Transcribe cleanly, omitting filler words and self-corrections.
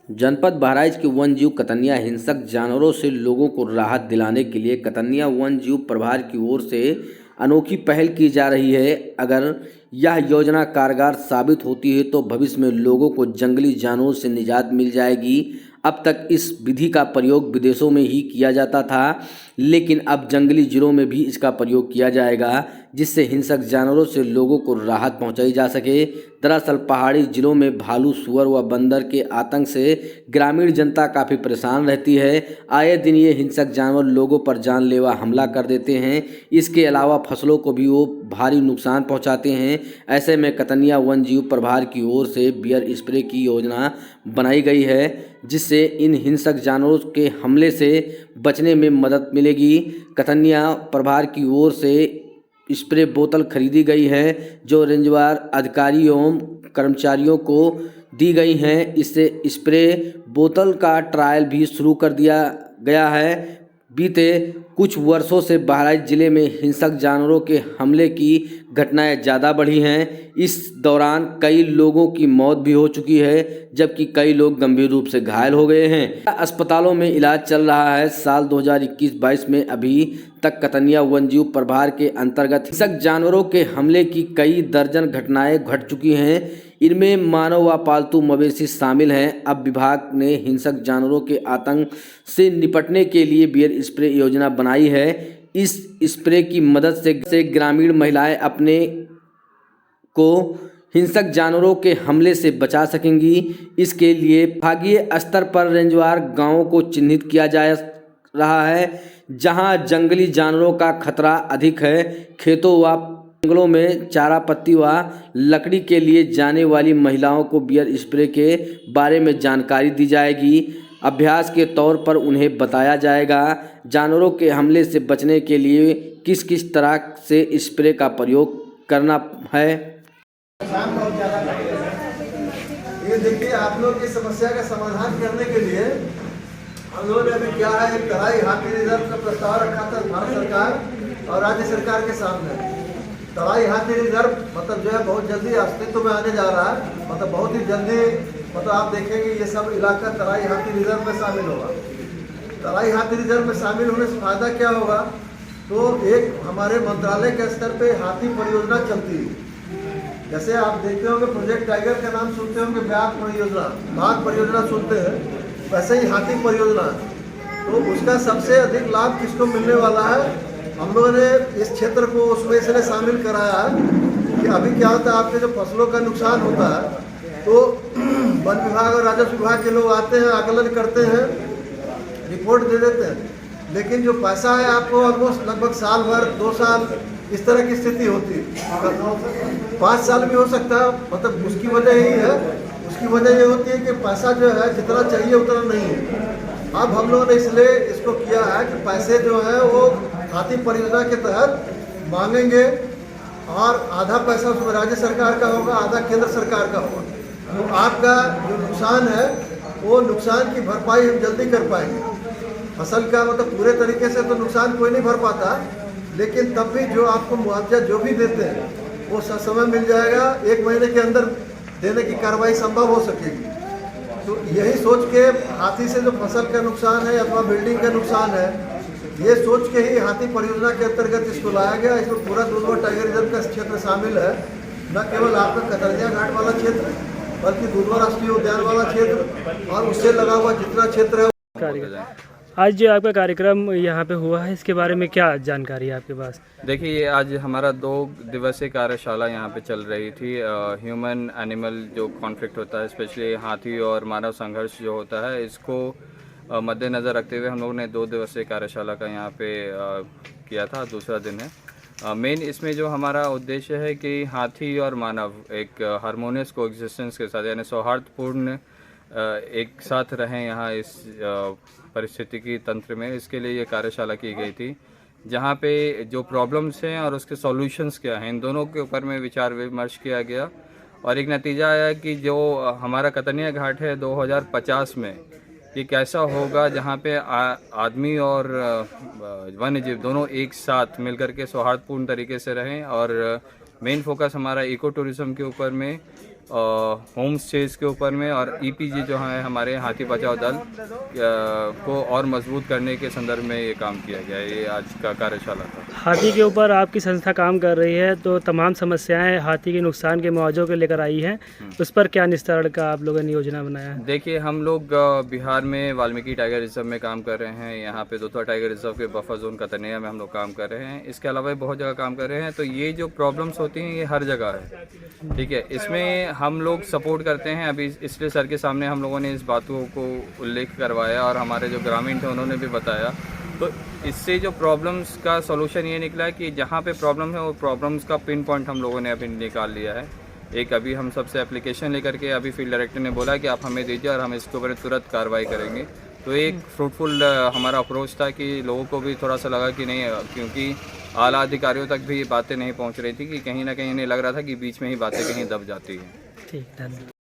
जनपद बहराइच के वन जीव कतनिया हिंसक जानवरों से लोगों को राहत दिलाने के लिए कतनिया वन जीव प्रभार की ओर से अनोखी पहल की जा रही है। अगर यह योजना कारगर साबित होती है तो भविष्य में लोगों को जंगली जानवरों से निजात मिल जाएगी। अब तक इस विधि का प्रयोग विदेशों में ही किया जाता था, लेकिन अब जंगली जिलों में भी इसका प्रयोग किया जाएगा, जिससे हिंसक जानवरों से लोगों को राहत पहुंचाई जा सके। दरअसल पहाड़ी जिलों में भालू, सुअर व बंदर के आतंक से ग्रामीण जनता काफ़ी परेशान रहती है। आए दिन ये हिंसक जानवर लोगों पर जानलेवा हमला कर देते हैं। इसके अलावा फसलों को भी वो भारी नुकसान पहुंचाते हैं। ऐसे में कतनिया वन जीव प्रभार की ओर से बियर स्प्रे की योजना बनाई गई है, जिससे इन हिंसक जानवरों के हमले से बचने में मदद मिलेगी। कतनिया प्रभार की ओर से स्प्रे बोतल खरीदी गई है, जो रेंजवार अधिकारियों एवं कर्मचारियों को दी गई हैं। इससे स्प्रे बोतल का ट्रायल भी शुरू कर दिया गया है। बीते कुछ वर्षों से बहराइच जिले में हिंसक जानवरों के हमले की घटनाएं ज़्यादा बढ़ी हैं। इस दौरान कई लोगों की मौत भी हो चुकी है, जबकि कई लोग गंभीर रूप से घायल हो गए हैं। अस्पतालों में इलाज चल रहा है। साल 2021-22 में अभी तक कतनिया वन्यजीव प्रभार के अंतर्गत हिंसक जानवरों के हमले की कई दर्जन घटनाएं घट चुकी हैं। इनमें मानव व पालतू मवेशी शामिल हैं। अब विभाग ने हिंसक जानवरों के आतंक से निपटने के लिए बियर स्प्रे योजना बनाई है। इस स्प्रे की मदद से ग्रामीण महिलाएं अपने को हिंसक जानवरों के हमले से बचा सकेंगी। इसके लिए विभागीय स्तर पर रेंजवार गांवों को चिन्हित किया जा रहा है, जहां जंगली जानवरों का खतरा अधिक है। खेतों व जंगलों में चारा पत्ती व लकड़ी के लिए जाने वाली महिलाओं को बियर स्प्रे के बारे में जानकारी दी जाएगी। अभ्यास के तौर पर उन्हें बताया जाएगा जानवरों के हमले से बचने के लिए किस किस तरह से स्प्रे का प्रयोग करना है। ये देखिए, आप लोग की समस्या का समाधान करने के लिए हम लोगों ने अभी क्या है, एक तराई हाथी रिजर्व का प्रस्ताव रखा था भारत सरकार और राज्य सरकार के सामने। तराई हाथी रिजर्व मतलब जो है बहुत जल्दी अस्तित्व में आने जा रहा है। मतलब बहुत ही जल्दी मतलब आप देखेंगे ये सब इलाका तराई हाथी रिजर्व में शामिल होगा। तराई हाथी रिजर्व में शामिल होने से फायदा क्या होगा, तो एक हमारे मंत्रालय के स्तर पे हाथी परियोजना चलती है। जैसे आप देखते होंगे प्रोजेक्ट टाइगर का नाम सुनते होंगे, बाघ परियोजना, बाघ परियोजना सुनते हैं, वैसे ही हाथी परियोजना। तो उसका सबसे अधिक लाभ किसको मिलने वाला है, हम लोगों ने इस क्षेत्र को उसमें इसलिए शामिल कराया है कि अभी क्या होता है, आपके जो फसलों का नुकसान होता है तो वन विभाग और राजस्व विभाग के लोग आते हैं, आकलन करते हैं, रिपोर्ट दे देते हैं, लेकिन जो पैसा है आपको ऑलमोस्ट लगभग साल भर 2 साल इस तरह की स्थिति होती है। 5 साल भी हो सकता है। मतलब उसकी वजह यही है, उसकी वजह ये होती है कि पैसा जो है जितना चाहिए उतना नहीं है। अब हम लोगों ने इसलिए इसको किया है कि पैसे जो है वो हाथी परियोजना के तहत मांगेंगे और आधा पैसा उसमें राज्य सरकार का होगा, आधा केंद्र सरकार का होगा। तो आपका जो नुकसान है वो नुकसान की भरपाई हम जल्दी कर पाएंगे। फसल का मतलब पूरे तरीके से तो नुकसान कोई नहीं भर पाता, लेकिन तब भी जो आपको मुआवजा जो भी देते हैं वो समय मिल जाएगा। 1 महीने के अंदर देने की कार्रवाई संभव हो सकेगी। तो यही सोच के हाथी से जो फसल का नुकसान है अथवा बिल्डिंग का नुकसान है, ये सोच के ही हाथी परियोजना के अंतर्गत इसको लाया गया। इसमें पूरा दुधवा टाइगर रिजर्व का क्षेत्र शामिल है, न केवल आपका कतरनिया घाट वाला क्षेत्र बल्कि दुधवा राष्ट्रीय उद्यान वाला क्षेत्र और उससे लगा हुआ जितना क्षेत्र है। आज जो आपका कार्यक्रम यहाँ पे हुआ है, इसके बारे में क्या जानकारी है आपके पास? देखिए, आज हमारा 2 दिवसीय कार्यशाला यहाँ पे चल रही थी। ह्यूमन एनिमल जो कॉन्फ्लिक्ट होता है, स्पेशली हाथी और मानव संघर्ष जो होता है, इसको मद्देनज़र रखते हुए हम लोगों ने 2 दिवसीय कार्यशाला का यहाँ पे किया था। दूसरा दिन है। मेन इसमें जो हमारा उद्देश्य है कि हाथी और मानव एक हारमोनियस कोएग्जिस्टेंस के साथ यानी सौहार्दपूर्ण एक साथ रहें यहाँ इस परिस्थिति की तंत्र में। इसके लिए ये कार्यशाला की गई थी, जहाँ पे जो प्रॉब्लम्स हैं और उसके सॉल्यूशंस क्या हैं, इन दोनों के ऊपर में विचार विमर्श किया गया और एक नतीजा आया कि जो हमारा कतनिया घाट है 2050 में ये कैसा होगा, जहाँ पे आदमी और वन्य जीव दोनों एक साथ मिलकर के सौहार्दपूर्ण तरीके से रहें। और मेन फोकस हमारा इको टूरिज्म के ऊपर में होम स्टेज के ऊपर में और ईपीजी जो है हमारे हाथी बचाओ दल को और मजबूत करने के संदर्भ में ये काम किया गया है। ये आज का कार्यशाला था। हाथी के ऊपर आपकी संस्था काम कर रही है, तो तमाम समस्याएं हाथी के नुकसान के मुआवजे को लेकर आई हैं, उस पर क्या निस्तारण का आप लोगों ने योजना बनाया है? देखिए, हम लोग बिहार में वाल्मीकि टाइगर रिजर्व में काम कर रहे हैं, यहाँ पे दोता टाइगर रिजर्व के बफर जोन कतनिया में हम लोग काम कर रहे हैं, इसके अलावा बहुत जगह काम कर रहे हैं। तो ये जो प्रॉब्लम्स होती हैं ये हर जगह है, ठीक है। इसमें हम लोग सपोर्ट करते हैं। अभी इसलिए सर के सामने हम लोगों ने इस बातों को उल्लेख करवाया और हमारे जो ग्रामीण थे उन्होंने भी बताया। तो इससे जो प्रॉब्लम्स का सॉल्यूशन ये निकला है कि जहाँ पे प्रॉब्लम है वो प्रॉब्लम्स का पिन पॉइंट हम लोगों ने अभी निकाल लिया है। एक अभी हम सबसे एप्लीकेशन लेकर के अभी फील्ड डायरेक्टर ने बोला कि आप हमें दीजिए और हम इसके ऊपर तुरंत कार्रवाई करेंगे। तो एक फ्रूटफुल हमारा अप्रोच था कि लोगों को भी थोड़ा सा लगा कि नहीं, क्योंकि आला अधिकारियों तक भी ये बातें नहीं पहुंच रही थी कि कहीं ना कहीं इन्हें लग रहा था कि बीच में ही बातें कहीं दब जाती हैं। ठीक, धन्यवाद।